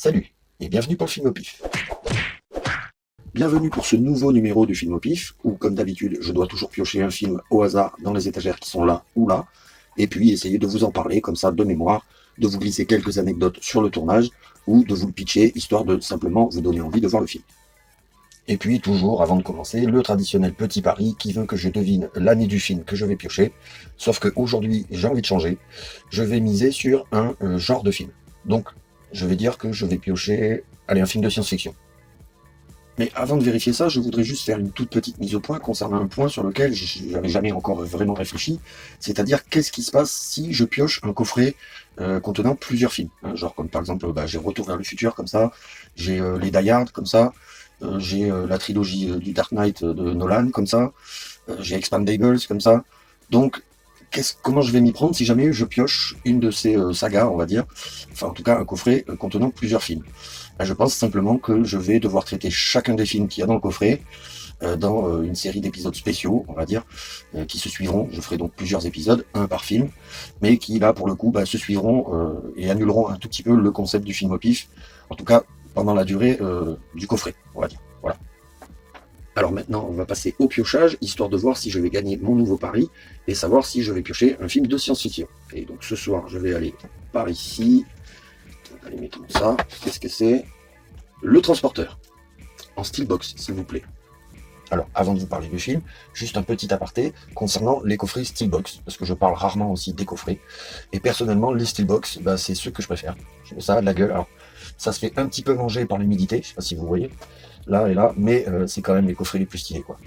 Salut et bienvenue pour le Film au Pif. Bienvenue pour ce nouveau numéro du Film au Pif, où comme d'habitude je dois toujours piocher un film au hasard dans les étagères qui sont là ou là, et puis essayer de vous en parler comme ça de mémoire, de vous glisser quelques anecdotes sur le tournage, ou de vous le pitcher, histoire de simplement vous donner envie de voir le film. Et puis toujours, avant de commencer, le traditionnel petit pari qui veut que je devine l'année du film que je vais piocher, sauf qu'aujourd'hui j'ai envie de changer, je vais miser sur un genre de film. Donc je vais dire que je vais piocher, allez, un film de science-fiction. Mais avant de vérifier ça, je voudrais juste faire une toute petite mise au point concernant un point sur lequel je n'avais jamais encore vraiment réfléchi, c'est-à-dire qu'est-ce qui se passe si je pioche un coffret contenant plusieurs films, hein, genre comme par exemple j'ai Retour vers le futur comme ça, j'ai les Die Hard comme ça, j'ai la trilogie du Dark Knight de Nolan comme ça, j'ai Expandables comme ça, donc comment je vais m'y prendre si jamais je pioche une de ces sagas, on va dire, enfin en tout cas un coffret contenant plusieurs films. Je pense simplement que je vais devoir traiter chacun des films qu'il y a dans le coffret dans une série d'épisodes spéciaux, on va dire, qui se suivront. Je ferai donc plusieurs épisodes, un par film, mais qui là pour le coup se suivront et annuleront un tout petit peu le concept du film au pif, en tout cas pendant la durée du coffret, on va dire. Voilà. Alors maintenant, on va passer au piochage, histoire de voir si je vais gagner mon nouveau pari et savoir si je vais piocher un film de science-fiction. Et donc ce soir, je vais aller par ici. Allez, mettons ça. Qu'est-ce que c'est? Le Transporteur, en steelbox, s'il vous plaît. Alors, avant de vous parler du film, juste un petit aparté concernant les coffrets steelbox, parce que je parle rarement aussi des coffrets. Et personnellement, les steelbox, c'est ceux que je préfère. Ça a de la gueule. Alors, ça se fait un petit peu manger par l'humidité, je sais pas si vous voyez, là et là, mais c'est quand même les coffrets les plus stylés, quoi.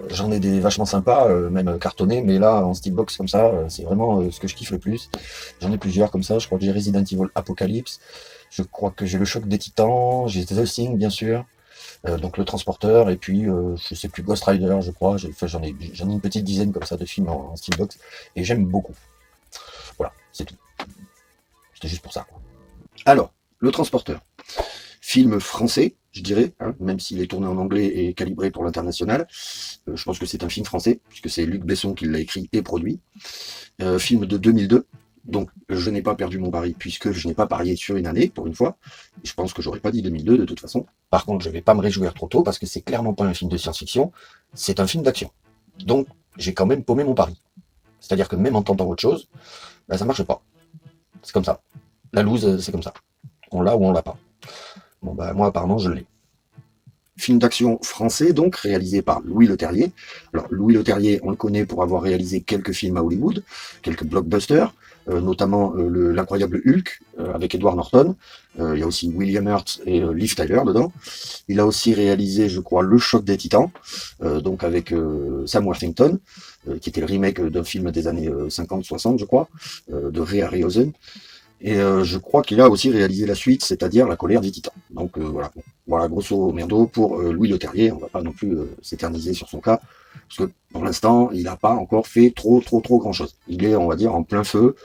J'en ai des vachement sympas, même cartonnés, mais là, en steelbox comme ça, c'est vraiment ce que je kiffe le plus. J'en ai plusieurs comme ça, je crois que j'ai Resident Evil Apocalypse, je crois que j'ai le Choc des Titans, j'ai The Thing, bien sûr, donc le Transporteur, et puis, je sais plus, Ghost Rider, je crois, j'en ai une petite dizaine comme ça de films en steelbox, et j'aime beaucoup. Voilà, c'est tout. C'était juste pour ça, quoi. Alors, le Transporteur. Film français, je dirais, hein, même s'il est tourné en anglais et calibré pour l'international. Je pense que c'est un film français, puisque c'est Luc Besson qui l'a écrit et produit. Film de 2002, donc je n'ai pas perdu mon pari, puisque je n'ai pas parié sur une année, pour une fois. Je pense que j'aurais pas dit 2002 de toute façon. Par contre, je vais pas me réjouir trop tôt, parce que c'est clairement pas un film de science-fiction, c'est un film d'action. Donc, j'ai quand même paumé mon pari. C'est-à-dire que même en tentant autre chose, ça marche pas. C'est comme ça. La loose, c'est comme ça. On l'a ou on l'a pas. Bon moi apparemment je l'ai. Film d'action français donc, réalisé par Louis Leterrier. Alors Louis Leterrier, on le connaît pour avoir réalisé quelques films à Hollywood, quelques blockbusters, notamment l'incroyable Hulk avec Edward Norton. Il y a aussi William Hurt et Liv Tyler dedans. Il a aussi réalisé, je crois, Le Choc des Titans, donc avec Sam Worthington, qui était le remake d'un film des années 50-60, je crois, de Ray Harryhausen. Et je crois qu'il a aussi réalisé la suite, c'est-à-dire La colère des titans. Donc voilà, bon. Voilà, grosso merdo pour Louis Leterrier. On va pas non plus s'éterniser sur son cas, parce que pour l'instant, il n'a pas encore fait trop grand chose. Il est, on va dire, en plein feu,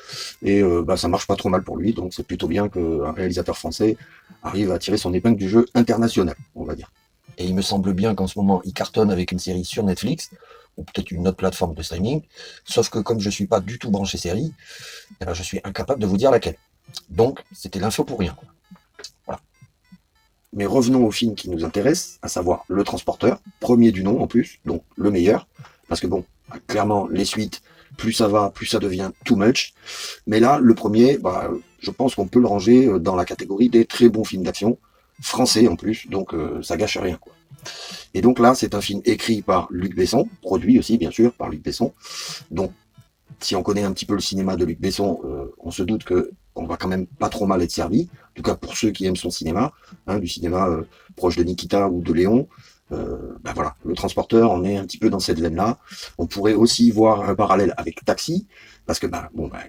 et ça marche pas trop mal pour lui, donc c'est plutôt bien qu'un réalisateur français arrive à tirer son épingle du jeu international, on va dire. Et il me semble bien qu'en ce moment, il cartonne avec une série sur Netflix, ou peut-être une autre plateforme de streaming, sauf que comme je suis pas du tout branché série, je suis incapable de vous dire laquelle. Donc, c'était l'info pour rien, quoi. Voilà. Mais revenons au film qui nous intéresse, à savoir Le Transporteur, premier du nom en plus, donc le meilleur, parce que bon, clairement, les suites, plus ça va, plus ça devient too much. Mais là, le premier, je pense qu'on peut le ranger dans la catégorie des très bons films d'action, français en plus, donc ça gâche rien, quoi. Et donc là, c'est un film écrit par Luc Besson, produit aussi, bien sûr, par Luc Besson. Donc, si on connaît un petit peu le cinéma de Luc Besson, on se doute que on va quand même pas trop mal être servi. En tout cas, pour ceux qui aiment son cinéma, hein, du cinéma proche de Nikita ou de Léon. Voilà, Le Transporteur, on est un petit peu dans cette veine-là. On pourrait aussi voir un parallèle avec Taxi, parce que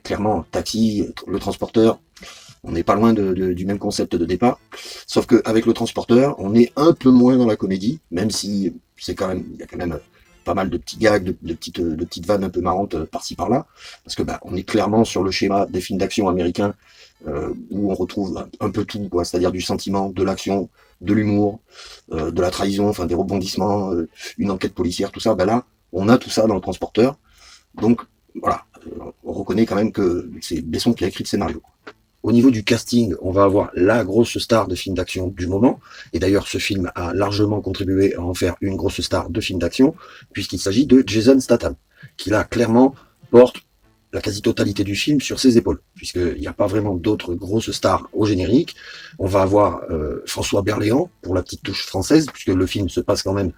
clairement, Taxi, Le Transporteur, on n'est pas loin du même concept de départ. Sauf qu'avec Le Transporteur, on est un peu moins dans la comédie, même si il y a quand même pas mal de petits gags, de petites vannes un peu marrantes par-ci par-là, parce que on est clairement sur le schéma des films d'action américains où on retrouve un peu tout, quoi, c'est-à-dire du sentiment, de l'action, de l'humour, de la trahison, enfin des rebondissements, une enquête policière, tout ça. Là, on a tout ça dans Le Transporteur, donc voilà, on reconnaît quand même que c'est Besson qui a écrit le scénario, quoi. Au niveau du casting, on va avoir la grosse star de film d'action du moment. Et d'ailleurs, ce film a largement contribué à en faire une grosse star de film d'action, puisqu'il s'agit de Jason Statham, qui là, clairement, porte la quasi-totalité du film sur ses épaules, puisqu'il n'y a pas vraiment d'autres grosses stars au générique. On va avoir François Berléand, pour la petite touche française, puisque le film se passe quand même,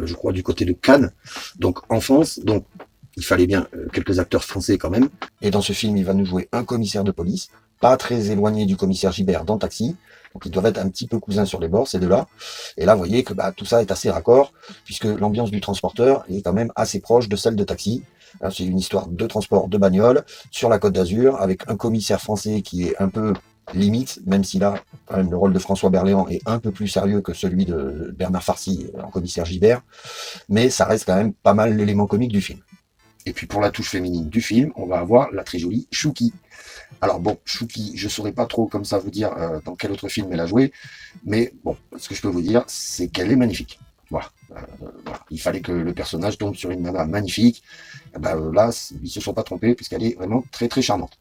je crois, du côté de Cannes, donc en France. Donc, il fallait bien quelques acteurs français quand même. Et dans ce film, il va nous jouer un commissaire de police, pas très éloigné du commissaire Gibert dans Taxi. Donc ils doivent être un petit peu cousins sur les bords, ces deux-là. Et là, vous voyez que tout ça est assez raccord, puisque l'ambiance du transporteur est quand même assez proche de celle de Taxi. C'est une histoire de transport de bagnole sur la Côte d'Azur, avec un commissaire français qui est un peu limite, même si là, quand même, le rôle de François Berléand est un peu plus sérieux que celui de Bernard Farcy en commissaire Gibert. Mais ça reste quand même pas mal l'élément comique du film. Et puis pour la touche féminine du film, on va avoir la très jolie Chouki. Alors bon, Chouki, je saurais pas trop comme ça vous dire dans quel autre film elle a joué, mais bon, ce que je peux vous dire, c'est qu'elle est magnifique. Voilà. Voilà. Il fallait que le personnage tombe sur une nana magnifique. Là, ils se sont pas trompés puisqu'elle est vraiment très très charmante.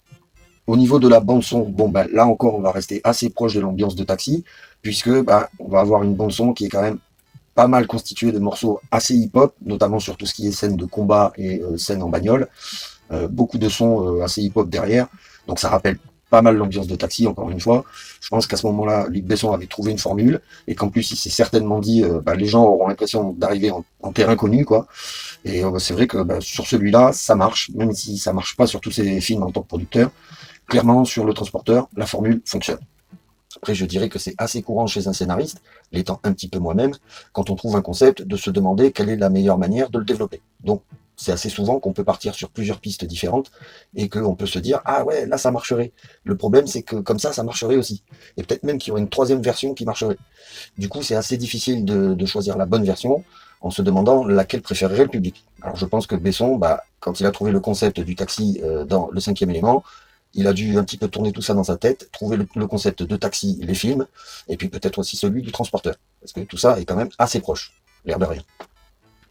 Au niveau de la bande son, bon là encore, on va rester assez proche de l'ambiance de Taxi, puisque on va avoir une bande son qui est quand même pas mal constituée de morceaux assez hip-hop, notamment sur tout ce qui est scène de combat et scène en bagnole. Beaucoup de sons assez hip-hop derrière, donc ça rappelle pas mal l'ambiance de Taxi, encore une fois. Je pense qu'à ce moment-là, Luc Besson avait trouvé une formule, et qu'en plus, il s'est certainement dit, les gens auront l'impression d'arriver en terrain connu, quoi. Et c'est vrai que sur celui-là, ça marche, même si ça marche pas sur tous ces films en tant que producteur. Clairement, sur le transporteur, la formule fonctionne. Après, je dirais que c'est assez courant chez un scénariste, l'étant un petit peu moi-même, quand on trouve un concept, de se demander quelle est la meilleure manière de le développer. Donc, c'est assez souvent qu'on peut partir sur plusieurs pistes différentes et qu'on peut se dire, ah ouais, là ça marcherait. Le problème, c'est que comme ça marcherait aussi. Et peut-être même qu'il y aurait une troisième version qui marcherait. Du coup, c'est assez difficile de choisir la bonne version en se demandant laquelle préférerait le public. Alors, je pense que Besson, quand il a trouvé le concept du taxi dans Le Cinquième Élément, il a dû un petit peu tourner tout ça dans sa tête, trouver le concept de Taxi, les films, et puis peut-être aussi celui du transporteur. Parce que tout ça est quand même assez proche, l'air de rien.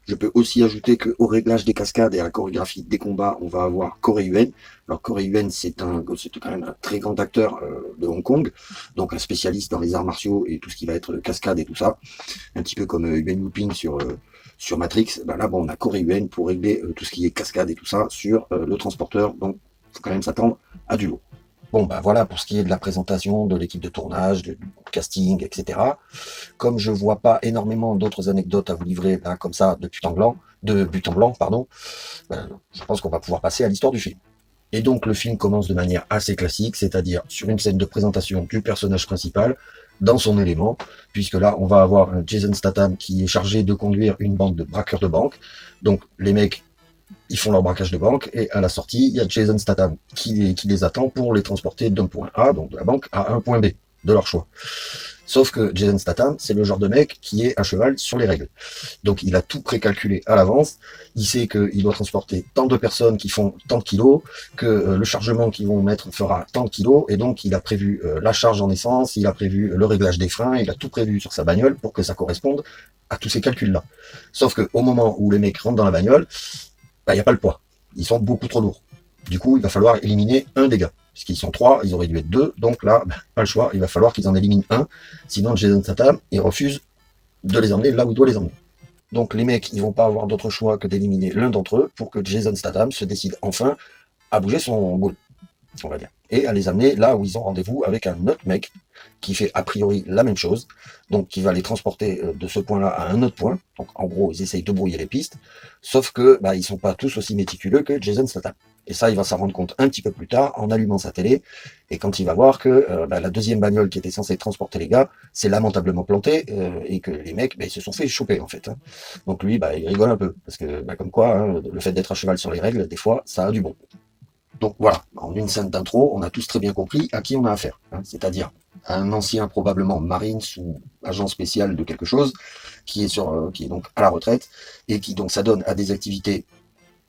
Je peux aussi ajouter qu'au réglage des cascades et à la chorégraphie des combats, on va avoir Corey Yuen. Alors Corey Yuen, c'est quand même un très grand acteur de Hong Kong, donc un spécialiste dans les arts martiaux et tout ce qui va être cascade et tout ça, un petit peu comme Yuen Woo-ping sur Matrix. Là, on a Corey Yuen pour régler tout ce qui est cascade et tout ça sur le transporteur, donc faut quand même s'attendre à du lourd. Bon, voilà pour ce qui est de la présentation de l'équipe de tournage, du casting, etc. Comme je vois pas énormément d'autres anecdotes à vous livrer là comme ça de but en blanc, pardon, je pense qu'on va pouvoir passer à l'histoire du film. Et donc le film commence de manière assez classique, c'est-à-dire sur une scène de présentation du personnage principal dans son élément, puisque là on va avoir un Jason Statham qui est chargé de conduire une bande de braqueurs de banque. Donc les mecs, ils font leur braquage de banque, et à la sortie, il y a Jason Statham qui les attend pour les transporter d'un point A, donc de la banque, à un point B, de leur choix. Sauf que Jason Statham, c'est le genre de mec qui est à cheval sur les règles. Donc il a tout précalculé à l'avance, il sait qu'il doit transporter tant de personnes qui font tant de kilos, que le chargement qu'ils vont mettre fera tant de kilos, et donc il a prévu la charge en essence, il a prévu le réglage des freins, il a tout prévu sur sa bagnole pour que ça corresponde à tous ces calculs-là. Sauf qu'au moment où les mecs rentrent dans la bagnole, il n'y a pas le poids. Ils sont beaucoup trop lourds. Du coup, il va falloir éliminer un des gars. Puisqu'ils sont 3, ils auraient dû être 2. Donc là, pas le choix. Il va falloir qu'ils en éliminent un. Sinon, Jason Statham, il refuse de les emmener là où il doit les emmener. Donc les mecs, ils vont pas avoir d'autre choix que d'éliminer l'un d'entre eux pour que Jason Statham se décide enfin à bouger son boule, on va dire. Et à les amener là où ils ont rendez-vous avec un autre mec qui fait a priori la même chose, donc qui va les transporter de ce point-là à un autre point. Donc en gros, ils essayent de brouiller les pistes, sauf que ils sont pas tous aussi méticuleux que Jason Statham. Et ça, il va s'en rendre compte un petit peu plus tard en allumant sa télé, et quand il va voir que la deuxième bagnole qui était censée transporter les gars, c'est lamentablement planté, et que les mecs, ils se sont fait choper en fait. Donc lui, il rigole un peu, parce que comme quoi, le fait d'être à cheval sur les règles, des fois, ça a du bon. Donc voilà, en une scène d'intro, on a tous très bien compris à qui on a affaire, c'est-à-dire à un ancien probablement Marines ou agent spécial de quelque chose, qui est donc à la retraite, et qui donc s'adonne à des activités,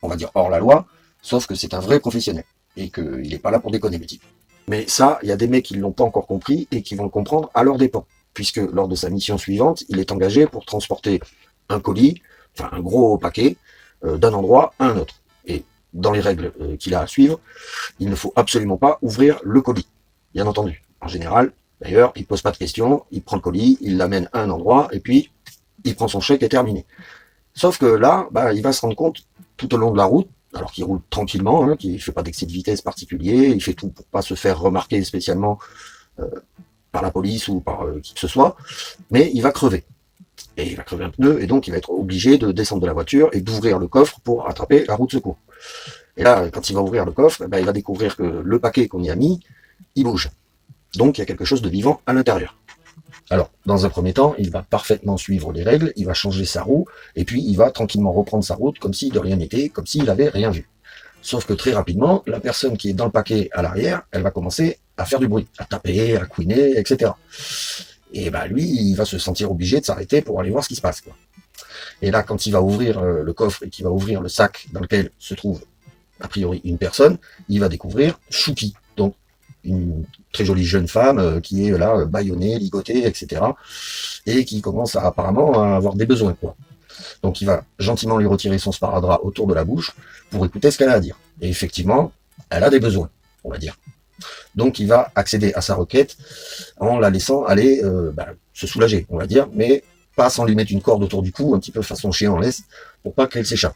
on va dire hors la loi, sauf que c'est un vrai professionnel, et qu'il n'est pas là pour déconner le type. Mais ça, il y a des mecs qui ne l'ont pas encore compris, et qui vont le comprendre à leur dépens, puisque lors de sa mission suivante, il est engagé pour transporter un colis, enfin un gros paquet, d'un endroit à un autre. Et dans les règles qu'il a à suivre, il ne faut absolument pas ouvrir le colis. bien entendu. En général, d'ailleurs, il pose pas de questions, il prend le colis, il l'amène à un endroit, et puis il prend son chèque et terminé. Sauf que là, il va se rendre compte tout au long de la route, alors qu'il roule tranquillement, hein, qu'il fait pas d'excès de vitesse particulier, il fait tout pour pas se faire remarquer spécialement euh, par la police ou par qui que ce soit, mais il va crever. Et il va crever un pneu, et donc il va être obligé de descendre de la voiture et d'ouvrir le coffre pour attraper la roue de secours. Et là, quand il va ouvrir le coffre, il va découvrir que le paquet qu'on y a mis, il bouge. Donc il y a quelque chose de vivant à l'intérieur. Alors, dans un premier temps, il va parfaitement suivre les règles, il va changer sa roue, et puis il va tranquillement reprendre sa route comme si de rien n'était, comme s'il n'avait rien vu. Sauf que très rapidement, la personne qui est dans le paquet à l'arrière, elle va commencer à faire du bruit, à taper, à couiner, etc. Et lui, il va se sentir obligé de s'arrêter pour aller voir ce qui se passe, quoi. Et là, quand il va ouvrir le coffre et qu'il va ouvrir le sac dans lequel se trouve a priori une personne, il va découvrir Shuki, donc une très jolie jeune femme qui est là, bâillonnée, ligotée, etc. et qui commence apparemment à avoir des besoins, quoi. Donc il va gentiment lui retirer son sparadrap autour de la bouche pour écouter ce qu'elle a à dire. Et effectivement, elle a des besoins, on va dire. Donc il va accéder à sa requête en la laissant aller se soulager, on va dire, mais pas sans lui mettre une corde autour du cou, un petit peu façon chien en laisse, pour pas qu'elle s'échappe.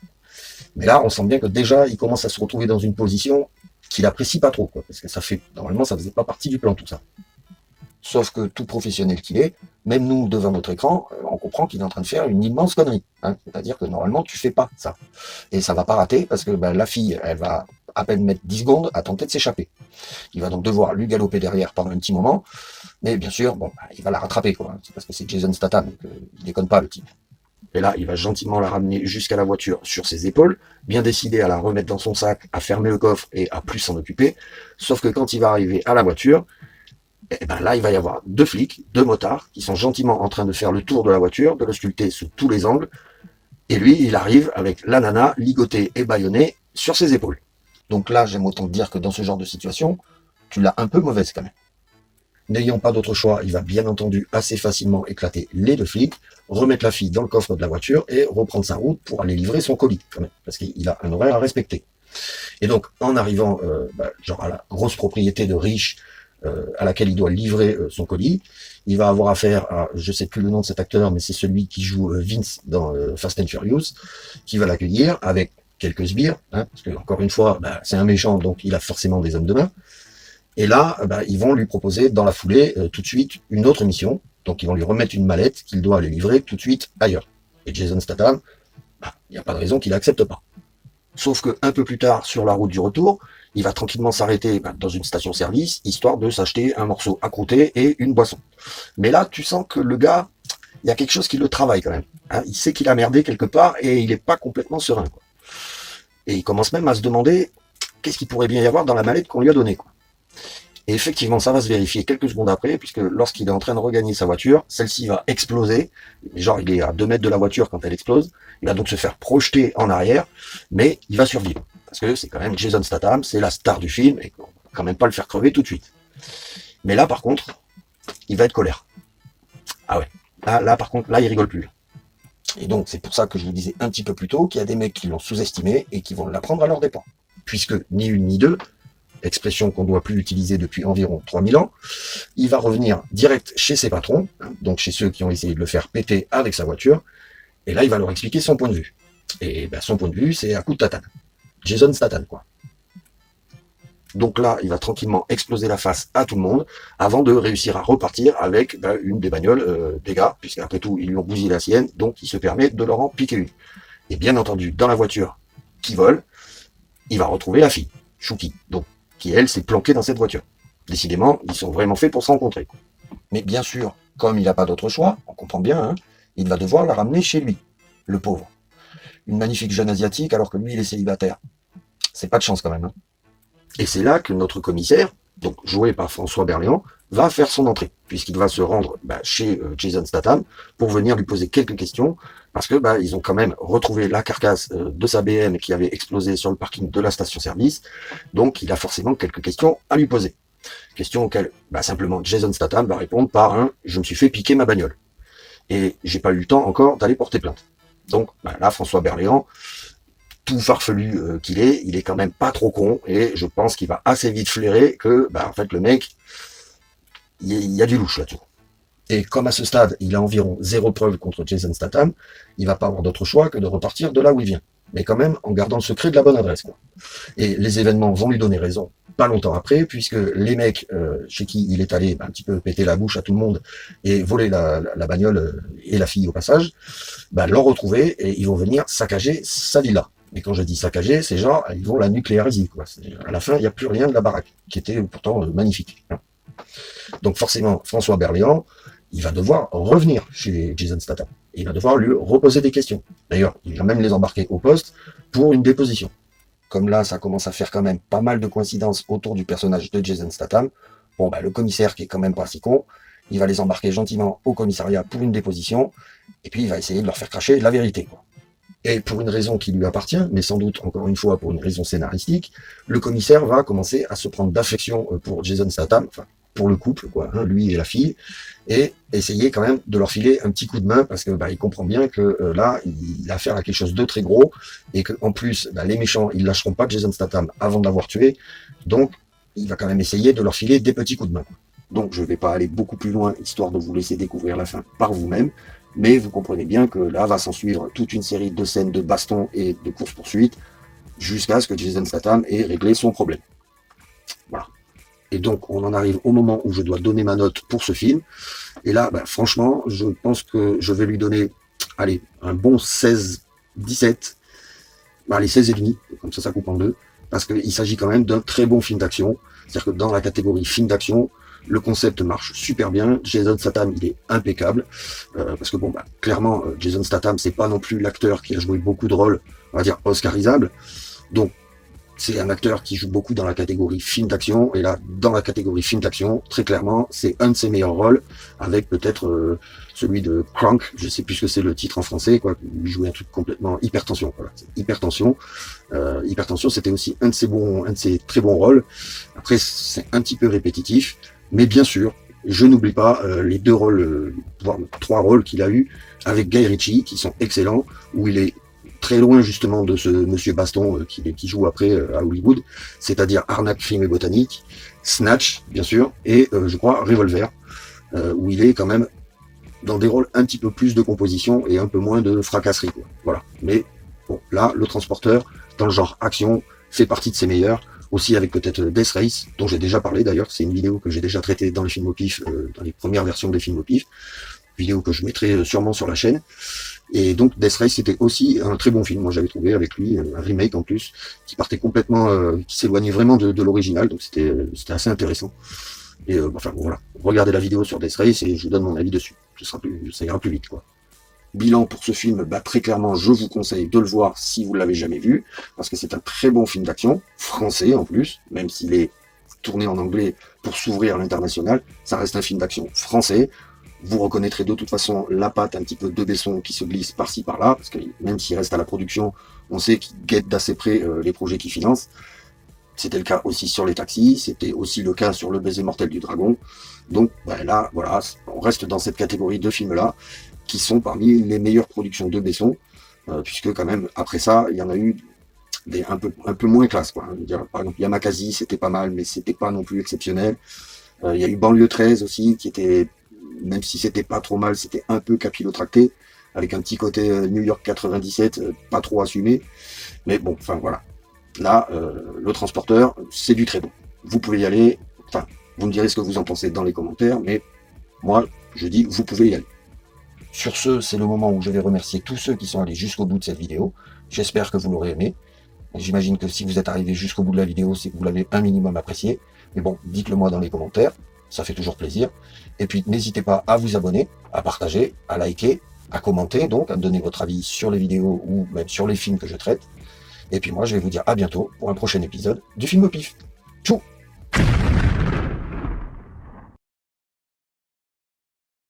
Mais là, on sent bien que déjà, il commence à se retrouver dans une position qu'il apprécie pas trop, quoi, parce que normalement, ça faisait pas partie du plan, tout ça. Sauf que tout professionnel qu'il est, même nous, devant notre écran, on comprend qu'il est en train de faire une immense connerie, hein. C'est-à-dire que normalement, tu fais pas ça. Et ça va pas rater, parce que la fille, elle va à peine mettre 10 secondes à tenter de s'échapper. Il va donc devoir lui galoper derrière pendant un petit moment, mais bien sûr, il va la rattraper, quoi. C'est parce que c'est Jason Statham, donc il déconne pas, le type. Et là, il va gentiment la ramener jusqu'à la voiture sur ses épaules, bien décidé à la remettre dans son sac, à fermer le coffre et à plus s'en occuper. Sauf que quand il va arriver à la voiture, là, il va y avoir 2 flics, 2 motards, qui sont gentiment en train de faire le tour de la voiture, de l'ausculter sous tous les angles. Et lui, il arrive avec la nana ligotée et bâillonnée sur ses épaules. Donc là, j'aime autant te dire que dans ce genre de situation, tu l'as un peu mauvaise quand même. N'ayant pas d'autre choix, il va bien entendu assez facilement éclater les 2 flics, remettre la fille dans le coffre de la voiture et reprendre sa route pour aller livrer son colis, quand même, parce qu'il a un horaire à respecter. Et donc, en arrivant genre à la grosse propriété de riche à laquelle il doit livrer son colis, il va avoir affaire à, je sais plus le nom de cet acteur, mais c'est celui qui joue Vince dans Fast and Furious, qui va l'accueillir avec quelques sbires, hein, parce que encore une fois, c'est un méchant, donc il a forcément des hommes de main. Et là, ils vont lui proposer dans la foulée tout de suite une autre mission. Donc ils vont lui remettre une mallette qu'il doit aller livrer tout de suite ailleurs. Et Jason Statham, il n'y a pas de raison qu'il n'accepte pas. Sauf que un peu plus tard, sur la route du retour, il va tranquillement s'arrêter dans une station-service, histoire de s'acheter un morceau à croûter et une boisson. Mais là, tu sens que le gars, il y a quelque chose qui le travaille quand même, hein. Il sait qu'il a merdé quelque part et il n'est pas complètement serein, quoi. Et il commence même à se demander qu'est-ce qu'il pourrait bien y avoir dans la mallette qu'on lui a donnée, quoi. Et effectivement, ça va se vérifier quelques secondes après, puisque lorsqu'il est en train de regagner sa voiture, celle-ci va exploser. Genre, il est à 2 mètres de la voiture quand elle explose. Il va donc se faire projeter en arrière, mais il va survivre. Parce que c'est quand même Jason Statham, c'est la star du film, et on va quand même pas le faire crever tout de suite. Mais là, par contre, il va être colère. Ah ouais. Là, par contre, là, il rigole plus. Et donc, c'est pour ça que je vous disais un petit peu plus tôt qu'il y a des mecs qui l'ont sous-estimé et qui vont l'apprendre à leur dépens. Puisque, ni une ni deux, expression qu'on ne doit plus utiliser depuis environ 3000 ans, il va revenir direct chez ses patrons, donc chez ceux qui ont essayé de le faire péter avec sa voiture, et là il va leur expliquer son point de vue. Et son point de vue, c'est à coup de tatane. Jason Statham, quoi. Donc là, il va tranquillement exploser la face à tout le monde, avant de réussir à repartir avec une des bagnoles des gars, puisqu'après tout, ils lui ont bousillé la sienne, donc il se permet de leur en piquer une. Et bien entendu, dans la voiture qui vole, il va retrouver la fille, Shuki, donc qui, elle, s'est planquée dans cette voiture. Décidément, ils sont vraiment faits pour se rencontrer. Mais bien sûr, comme il n'a pas d'autre choix, on comprend bien, hein, il va devoir la ramener chez lui, le pauvre. Une magnifique jeune asiatique, alors que lui, il est célibataire. C'est pas de chance quand même, hein. Et c'est là que notre commissaire, donc joué par François Berléand, va faire son entrée, puisqu'il va se rendre chez Jason Statham pour venir lui poser quelques questions, parce que ils ont quand même retrouvé la carcasse de sa BM qui avait explosé sur le parking de la station-service, donc il a forcément quelques questions à lui poser. Questions auxquelles simplement Jason Statham va répondre par un « je me suis fait piquer ma bagnole ». Et j'ai pas eu le temps encore d'aller porter plainte. Donc là, François Berléand, tout farfelu qu'il est, il est quand même pas trop con, et je pense qu'il va assez vite flairer que en fait le mec, il y a du louche là-dessous. Et comme à ce stade, il a environ 0 preuve contre Jason Statham, il va pas avoir d'autre choix que de repartir de là où il vient. Mais quand même, en gardant le secret de la bonne adresse, quoi. Et les événements vont lui donner raison pas longtemps après, puisque les mecs chez qui il est allé un petit peu péter la bouche à tout le monde et voler la bagnole et la fille au passage, l'ont retrouvé et ils vont venir saccager sa villa. Et quand je dis saccager, c'est genre, ils vont la nucléariser, quoi. À la fin, il n'y a plus rien de la baraque, qui était pourtant magnifique. Donc forcément, François Berléand, il va devoir revenir chez Jason Statham. Et il va devoir lui reposer des questions. D'ailleurs, il va même les embarquer au poste pour une déposition. Comme là, ça commence à faire quand même pas mal de coïncidences autour du personnage de Jason Statham, le commissaire, qui est quand même pas si con, il va les embarquer gentiment au commissariat pour une déposition, et puis il va essayer de leur faire cracher la vérité, quoi. Et pour une raison qui lui appartient, mais sans doute, encore une fois, pour une raison scénaristique, le commissaire va commencer à se prendre d'affection pour Jason Statham, enfin, pour le couple, quoi, lui et la fille, et essayer quand même de leur filer un petit coup de main, parce que il comprend bien que là, il a affaire à quelque chose de très gros, et qu'en plus, les méchants, ils lâcheront pas Jason Statham avant de l'avoir tué, donc il va quand même essayer de leur filer des petits coups de main. Donc je vais pas aller beaucoup plus loin, histoire de vous laisser découvrir la fin par vous-même, mais vous comprenez bien que là va s'en suivre toute une série de scènes de baston et de course-poursuite, jusqu'à ce que Jason Statham ait réglé son problème. Voilà. Et donc, on en arrive au moment où je dois donner ma note pour ce film. Et là, franchement, je pense que je vais lui donner, allez, un bon 16, 17, allez, 16 et demi, comme ça coupe en deux, parce qu'il s'agit quand même d'un très bon film d'action. C'est-à-dire que dans la catégorie film d'action, le concept marche super bien. Jason Statham, il est impeccable, parce que clairement, Jason Statham, c'est pas non plus l'acteur qui a joué beaucoup de rôles, on va dire oscarisable. Donc, c'est un acteur qui joue beaucoup dans la catégorie film d'action, et là, dans la catégorie film d'action, très clairement, c'est un de ses meilleurs rôles, avec peut-être celui de Crank, je sais plus ce que c'est le titre en français, quoi. Il jouait un truc complètement Hypertension, voilà. Hypertension, Hypertension, c'était aussi un de ses très bons rôles. Après, c'est un petit peu répétitif, mais bien sûr, je n'oublie pas les 2 rôles, voire 3 rôles qu'il a eu avec Guy Ritchie, qui sont excellents, où il est très loin justement de ce monsieur Baston qui joue après à Hollywood, c'est-à-dire Arnaque, Crime et Botanique, Snatch, bien sûr, et je crois Revolver, où il est quand même dans des rôles un petit peu plus de composition et un peu moins de fracasserie, quoi. Voilà. Mais bon, là, Le Transporteur, dans le genre action, fait partie de ses meilleurs, aussi avec peut-être Death Race, dont j'ai déjà parlé d'ailleurs, c'est une vidéo que j'ai déjà traitée dans les films au pif, dans les premières versions des films au pif, vidéo que je mettrai sûrement sur la chaîne. Et donc Death Race, c'était aussi un très bon film, moi j'avais trouvé avec lui, un remake en plus, qui partait complètement, qui s'éloignait vraiment de l'original, donc c'était assez intéressant. Et voilà, regardez la vidéo sur Death Race et je vous donne mon avis dessus, ça ira plus vite, quoi. Bilan pour ce film, très clairement, je vous conseille de le voir si vous l'avez jamais vu, parce que c'est un très bon film d'action, français en plus, même s'il est tourné en anglais pour s'ouvrir à l'international, ça reste un film d'action français. Vous reconnaîtrez de toute façon la patte un petit peu de Besson qui se glisse par-ci par-là, parce que même s'il reste à la production, on sait qu'il guette d'assez près les projets qu'il finance. C'était le cas aussi sur Les Taxis, c'était aussi le cas sur Le Baiser mortel du dragon. Donc là, voilà, on reste dans cette catégorie de films-là, qui sont parmi les meilleures productions de Besson, puisque quand même, après ça, il y en a eu des un peu moins classe, quoi. Je veux dire, par exemple, Yamakasi, c'était pas mal, mais c'était pas non plus exceptionnel. Il y a eu Banlieue 13 aussi, qui était, même si c'était pas trop mal, c'était un peu capillotracté, avec un petit côté New York 97, pas trop assumé. Mais bon, enfin voilà. Là, Le Transporteur, c'est du très bon. Vous pouvez y aller, enfin, vous me direz ce que vous en pensez dans les commentaires, mais moi, je dis, vous pouvez y aller. Sur ce, c'est le moment où je vais remercier tous ceux qui sont allés jusqu'au bout de cette vidéo. J'espère que vous l'aurez aimé. J'imagine que si vous êtes arrivé jusqu'au bout de la vidéo, c'est que vous l'avez un minimum apprécié. Mais bon, dites-le moi dans les commentaires, ça fait toujours plaisir. Et puis, n'hésitez pas à vous abonner, à partager, à liker, à commenter, donc à me donner votre avis sur les vidéos ou même sur les films que je traite. Et puis moi, je vais vous dire à bientôt pour un prochain épisode du Film au Pif. Tchou!